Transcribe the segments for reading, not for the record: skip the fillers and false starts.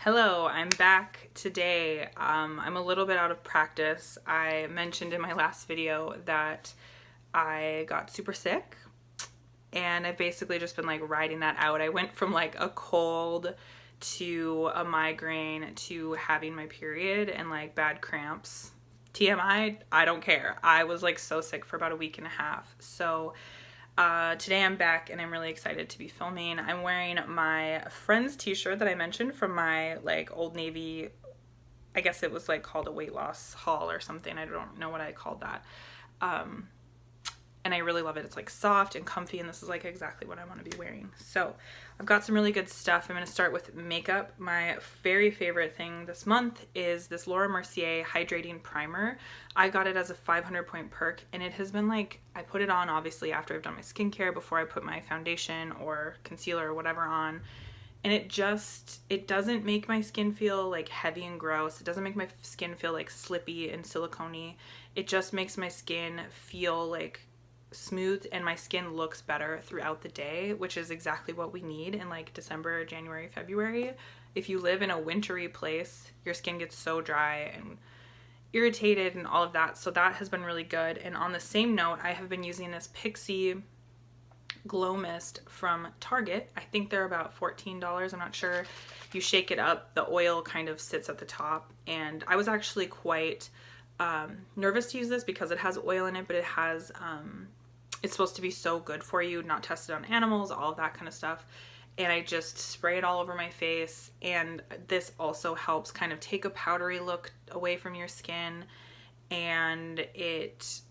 Hello, I'm back today. I'm a little bit out of practice. I mentioned in my last video that I got super sick and I've basically just been like riding that out. I went from like a cold to a migraine to having my period and like bad cramps. TMI, I don't care. I was like so sick for about a week and a half. So today I'm back and I'm really excited to be filming. I'm wearing my friend's t-shirt that I mentioned from my like Old Navy, I guess it was like called a weight loss haul or something. I don't know what I called that. And I really love it. It's like soft and comfy, and this is like exactly what I want to be wearing. So I've got some really good stuff. I'm going to start with makeup. My very favorite thing this month is this Laura Mercier Hydrating Primer. I got it as a 500-point perk, and it has been like, I put it on obviously after I've done my skincare, before I put my foundation or concealer or whatever on. And it doesn't make my skin feel like heavy and gross. It doesn't make my skin feel like slippy and silicone-y. It just makes my skin feel like smooth, and my skin looks better throughout the day, which is exactly what we need in like December, January, February. If you live in a wintry place, your skin gets so dry and irritated and all of that. So that has been really good. And on the same note, I have been using this Pixie Glow Mist from Target. I think they're about $14. I'm not sure. You shake it up, the oil kind of sits at the top, and I was actually quite nervous to use this because it has oil in it, but it has it's supposed to be so good for you, not tested on animals, all of that kind of stuff. And I just spray it all over my face, and this also helps kind of take a powdery look away from your skin, and it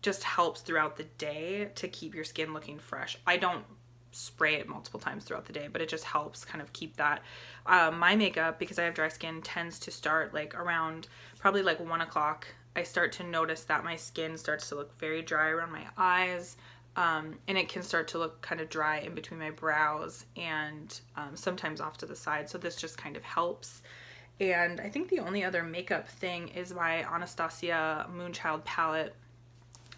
just helps throughout the day to keep your skin looking fresh. I don't spray it multiple times throughout the day, but it just helps kind of keep that. My makeup, because I have dry skin, tends to start like around probably like 1 o'clock. I start to notice that my skin starts to look very dry around my eyes, and it can start to look kind of dry in between my brows and sometimes off to the side. So this just kind of helps. And I think the only other makeup thing is my Anastasia Moonchild palette.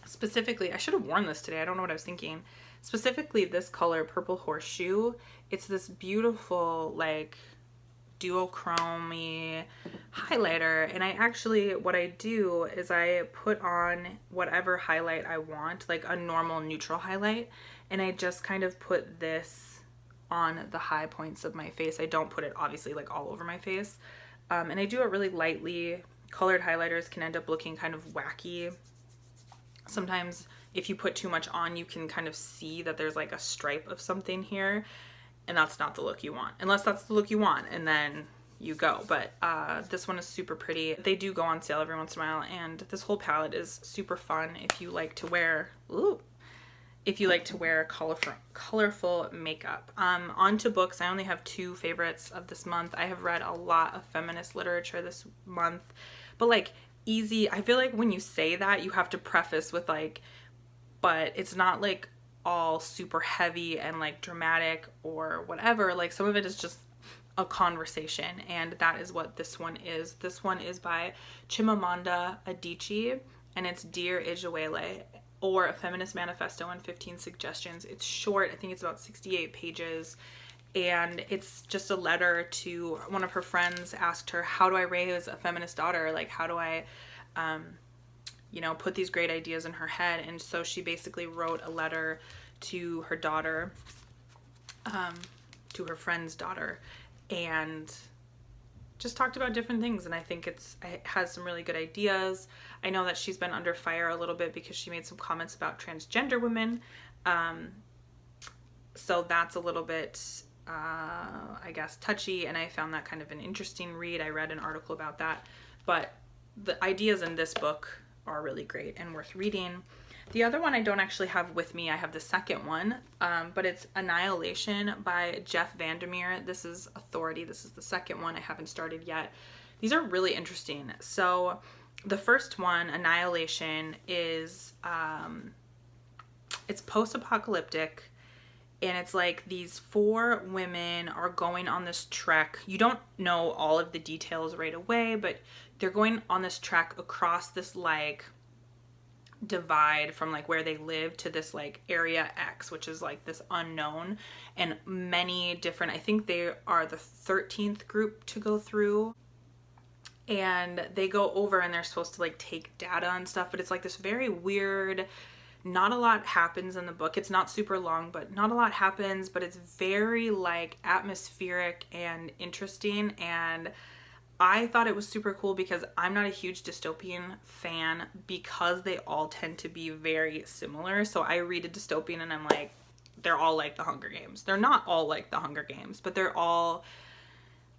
Specifically, I should have worn this today. I don't know what I was thinking. Specifically this color, Purple Horseshoe. It's this beautiful like duochrome-y highlighter, and I actually, what I do is I put on whatever highlight I want, like a normal neutral highlight, and I just kind of put this on the high points of my face. I don't put it obviously like all over my face, and I do it really lightly. Colored highlighters can end up looking kind of wacky. Sometimes if you put too much on, you can kind of see that there's like a stripe of something here, and that's not the look you want, unless that's the look you want, and then you go. But this one is super pretty. They do go on sale every once in a while, and this whole palette is super fun if you like to wear colorful makeup. On to books. I only have 2 favorites of this month. I have read a lot of feminist literature this month, but like easy. I feel like when you say that, you have to preface with like, but it's not like all super heavy and like dramatic or whatever. Like some of it is just a conversation, and that is what this one is. This one is by Chimamanda Adichie, and it's Dear Ijawele, or A Feminist Manifesto and 15 Suggestions. It's short. I think it's about 68 pages, and it's just a letter to one of her friends. Asked her, how do I raise a feminist daughter? Like, how do I you know, put these great ideas in her head? And so she basically wrote a letter to her daughter, to her friend's daughter, and just talked about different things. And I think it has some really good ideas. I know that she's been under fire a little bit because she made some comments about transgender women. So that's a little bit, I guess, touchy, and I found that kind of an interesting read. I read an article about that, but the ideas in this book are really great and worth reading. The other one I don't actually have with me. I have the second one, but it's Annihilation by Jeff Vandermeer. This is Authority. This is the second one. I haven't started yet. These are really interesting. So the first one, Annihilation, is it's post-apocalyptic, and it's like these 4 women are going on this trek. You don't know all of the details right away, but they're going on this trek across this like divide from like where they live to this like area X, which is like this unknown, and many different, I think they are the 13th group to go through, and they go over and they're supposed to like take data and stuff, but it's like this very weird, not a lot happens in the book. It's not super long, but not a lot happens, but it's very like atmospheric and interesting. And I thought it was super cool because I'm not a huge dystopian fan because they all tend to be very similar. So I read a dystopian and I'm like, they're all like the Hunger Games. They're not all like the Hunger Games, but they're all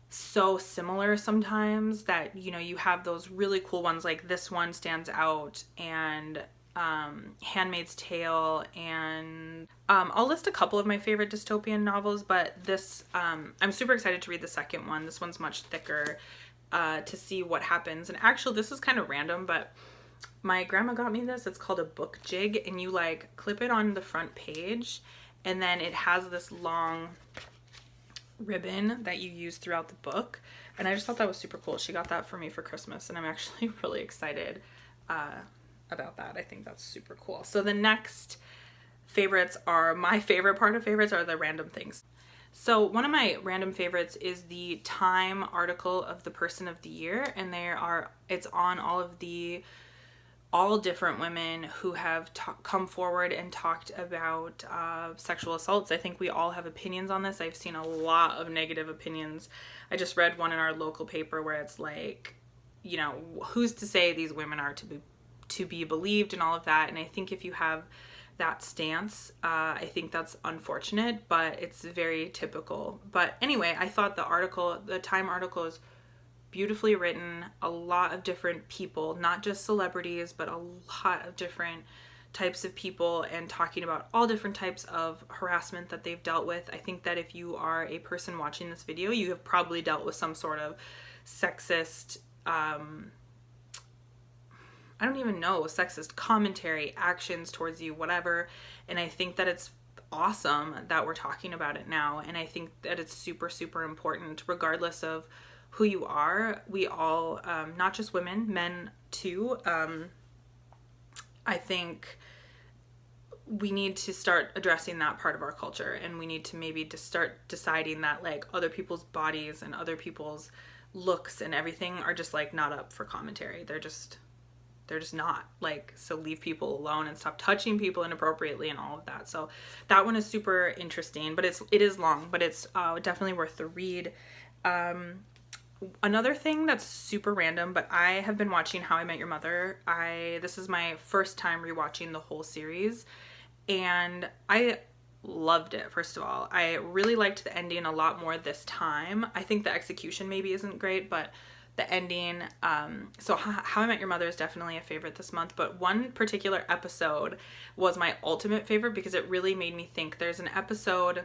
so similar sometimes that, you know, you have those really cool ones, like this one stands out, and Handmaid's Tale, and I'll list a couple of my favorite dystopian novels, but this I'm super excited to read the second one. This one's much thicker, to see what happens. And actually, this is kind of random, but my grandma got me this. It's called a book jig, and you like clip it on the front page, and then it has this long ribbon that you use throughout the book. And I just thought that was super cool. She got that for me for Christmas, and I'm actually really excited about that. I think that's super cool. So the next favorites are, my favorite part of favorites are the random things. So one of my random favorites is the Time article of the Person of the Year, and it's on all different women who have come forward and talked about sexual assaults. I think we all have opinions on this. I've seen a lot of negative opinions. I just read one in our local paper where it's like, you know, who's to say these women are to be believed and all of that. And I think if you have that stance, I think that's unfortunate, but it's very typical. But anyway, I thought the Time article is beautifully written. A lot of different people, not just celebrities, but a lot of different types of people, and talking about all different types of harassment that they've dealt with. I think that if you are a person watching this video, you have probably dealt with some sort of sexist, I don't even know, sexist commentary, actions towards you, whatever. And I think that it's awesome that we're talking about it now. And I think that it's super, super important, regardless of who you are. We all, not just women, men too. I think we need to start addressing that part of our culture, and we need to maybe just start deciding that like other people's bodies and other people's looks and everything are just like not up for commentary. They're just not, like, so leave people alone and stop touching people inappropriately and all of that. So that one is super interesting, but it is long, but it's definitely worth the read. Another thing that's super random, but I have been watching How I Met Your Mother. This is my first time rewatching the whole series, and I loved it. First of all, I really liked the ending a lot more this time. I think the execution maybe isn't great, but the ending, so How I Met Your Mother is definitely a favorite this month, but one particular episode was my ultimate favorite because it really made me think. There's an episode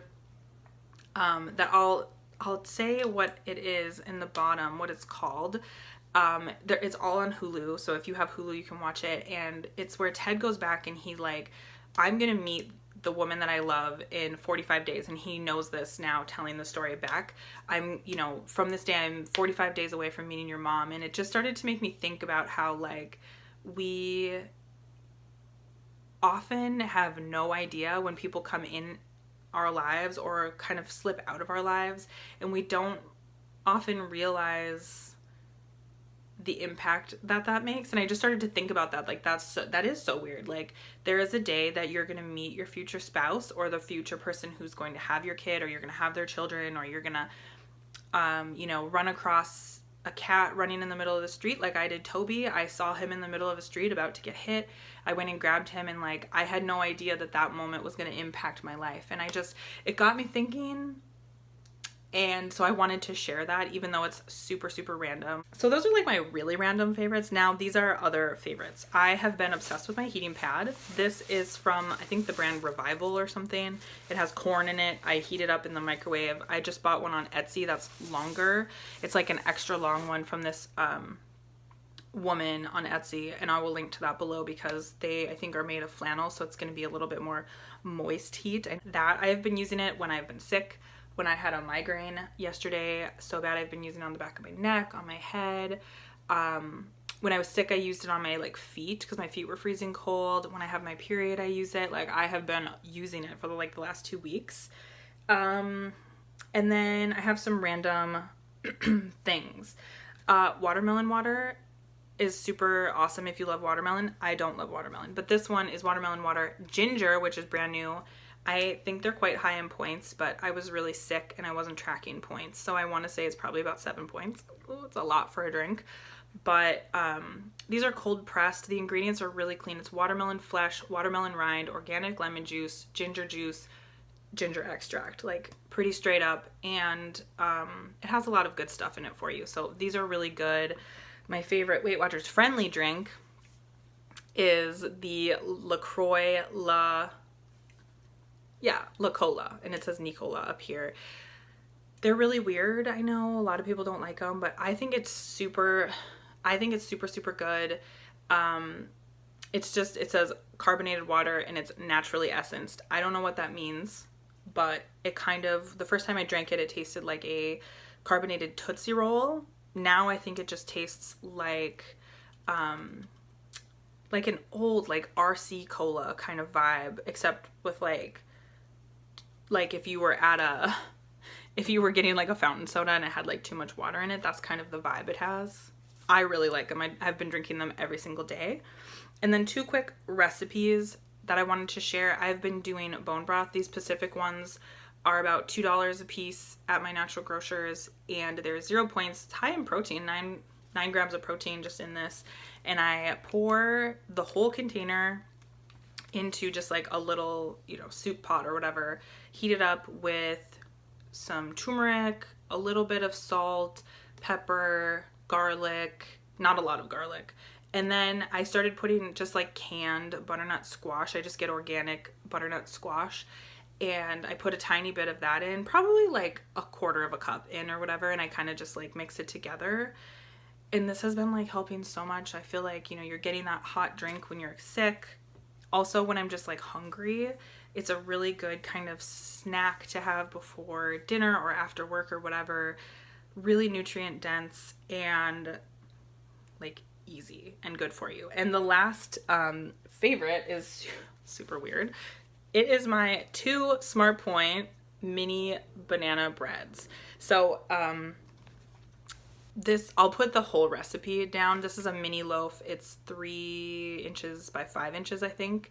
that I'll say what it is in the bottom, what it's called. It's all on Hulu, so if you have Hulu, you can watch it, and it's where Ted goes back and he like, I'm gonna meet the woman that I love in 45 days, and he knows this now, telling the story back. I'm, you know, from this day, I'm 45 days away from meeting your mom, and it just started to make me think about how, like, we often have no idea when people come in our lives or kind of slip out of our lives, and we don't often realize the impact that makes. And I just started to think about that. Like, that is so weird. Like, there is a day that you're going to meet your future spouse or the future person who's going to have your kid, or you're going to have their children, or you're going to, you know, run across a cat running in the middle of the street. Like I did Toby. I saw him in the middle of a street about to get hit. I went and grabbed him, and like, I had no idea that moment was going to impact my life. And it got me thinking. And so I wanted to share that, even though it's super, super random. So those are like my really random favorites. Now these are other favorites. I have been obsessed with my heating pad. This is from, I think, the brand Revival or something. It has corn in it. I heat it up in the microwave. I just bought one on Etsy that's longer. It's like an extra long one from this woman on Etsy, and I will link to that below because they, I think, are made of flannel, so it's going to be a little bit more moist heat. And that, I have been using it when I've been sick. When I had a migraine yesterday so bad, I've been using it on the back of my neck, on my head. when I was sick, I used it on my like feet because my feet were freezing cold. When I have my period, I use it. Like I have been using it for the last 2 weeks. And then I have some random things. Watermelon water is super awesome if you love watermelon. I don't love watermelon, but this one is watermelon water ginger, which is brand new. I think they're quite high in points, but I was really sick and I wasn't tracking points. So I want to say it's probably about 7 points. Ooh, it's a lot for a drink. But these are cold pressed. The ingredients are really clean. It's watermelon flesh, watermelon rind, organic lemon juice, ginger extract, like pretty straight up. And it has a lot of good stuff in it for you. So these are really good. My favorite Weight Watchers friendly drink is the LaCroix LaCola, and it says Nicola up here. They're really weird. I know a lot of people don't like them, but I think it's super good. It says carbonated water and it's naturally essenced. I don't know what that means, but it kind of, the first time I drank it, it tasted like a carbonated Tootsie Roll. Now I think it just tastes like an old like RC cola kind of vibe, except with like if you were getting like a fountain soda and it had like too much water in it, that's kind of the vibe it has. I really like them. I've been drinking them every single day. And then 2 quick recipes that I wanted to share. I've been doing bone broth. These Pacific ones are about $2 a piece at my Natural Grocers, and they're 0 points. It's high in protein, 9 grams of protein just in this. And I pour the whole container into just like a little, soup pot or whatever, heat it up with some turmeric, a little bit of salt, pepper, garlic, not a lot of garlic. And then I started putting just like canned butternut squash. I just get organic butternut squash, and I put a tiny bit of that in, probably like a quarter of a cup in or whatever, and I kind of just like mix it together. And this has been like helping so much. I feel like, you're getting that hot drink when you're sick. Also, when I'm just like hungry, it's a really good kind of snack to have before dinner or after work or whatever. Really nutrient dense and like easy and good for you. And the last favorite is super weird. It is my 2 Smart Point mini banana breads. So I'll put the whole recipe down. This is a mini loaf. It's 3 inches by 5 inches, I think.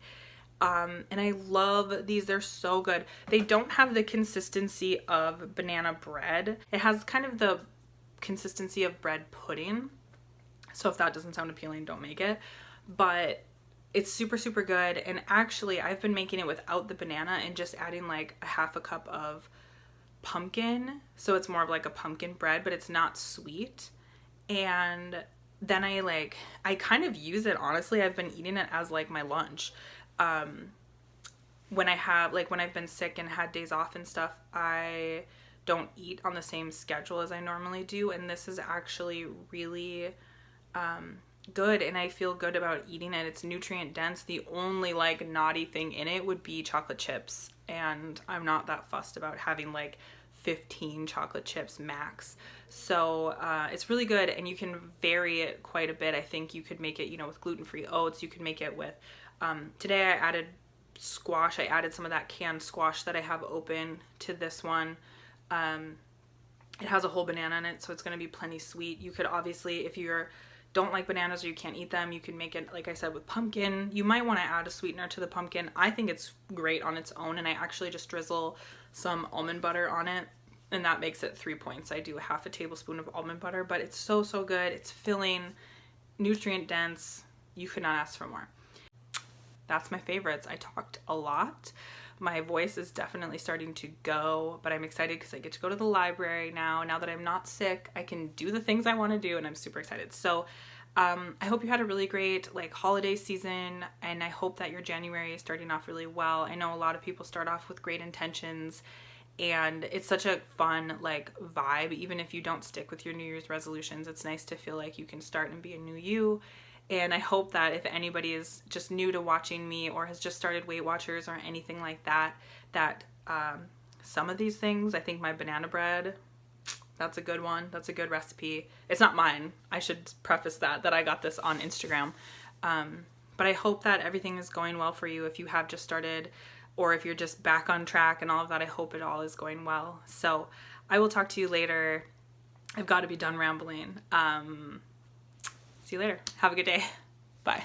And I love these. They're so good. They don't have the consistency of banana bread. It has kind of the consistency of bread pudding. So if that doesn't sound appealing, don't make it. But it's super, super good. And actually, I've been making it without the banana and just adding like a half a cup of pumpkin. So it's more of like a pumpkin bread, but it's not sweet. And then I kind of use it, honestly. I've been eating it as like my lunch. When I've been sick and had days off and stuff, I don't eat on the same schedule as I normally do. And this is actually really good, and I feel good about eating it. It's nutrient dense. The only like naughty thing in it would be chocolate chips, and I'm not that fussed about having like 15 chocolate chips max. So it's really good, and you can vary it quite a bit. I think you could make it, with gluten-free oats. You could make it with, today I added squash. I added some of that canned squash that I have open to this one. It has a whole banana in it, so it's going to be plenty sweet. You could obviously, if you don't like bananas or you can't eat them, you can make it, like I said, with pumpkin. You might want to add a sweetener to the pumpkin. I think it's great on its own, and I actually just drizzle some almond butter on it, and that makes it 3 points. I do half a tablespoon of almond butter, but it's so, so good. It's filling, nutrient dense. You could not ask for more. That's my favorites. I talked a lot. My voice is definitely starting to go, but I'm excited because I get to go to the library now. Now that I'm not sick, I can do the things I want to do, and I'm super excited. So I hope you had a really great holiday season, and I hope that your January is starting off really well. I know a lot of people start off with great intentions, and it's such a fun vibe. Even if you don't stick with your New Year's resolutions, it's nice to feel like you can start and be a new you. And I hope that if anybody is just new to watching me or has just started Weight Watchers or anything like that, that some of these things, I think my banana bread, That's a good one. That's a good recipe. It's not mine. I should preface that I got this on Instagram. But I hope that everything is going well for you if you have just started, or if you're just back on track and all of that. I hope it all is going well. So I will talk to you later. I've got to be done rambling. See you later. Have a good day. Bye.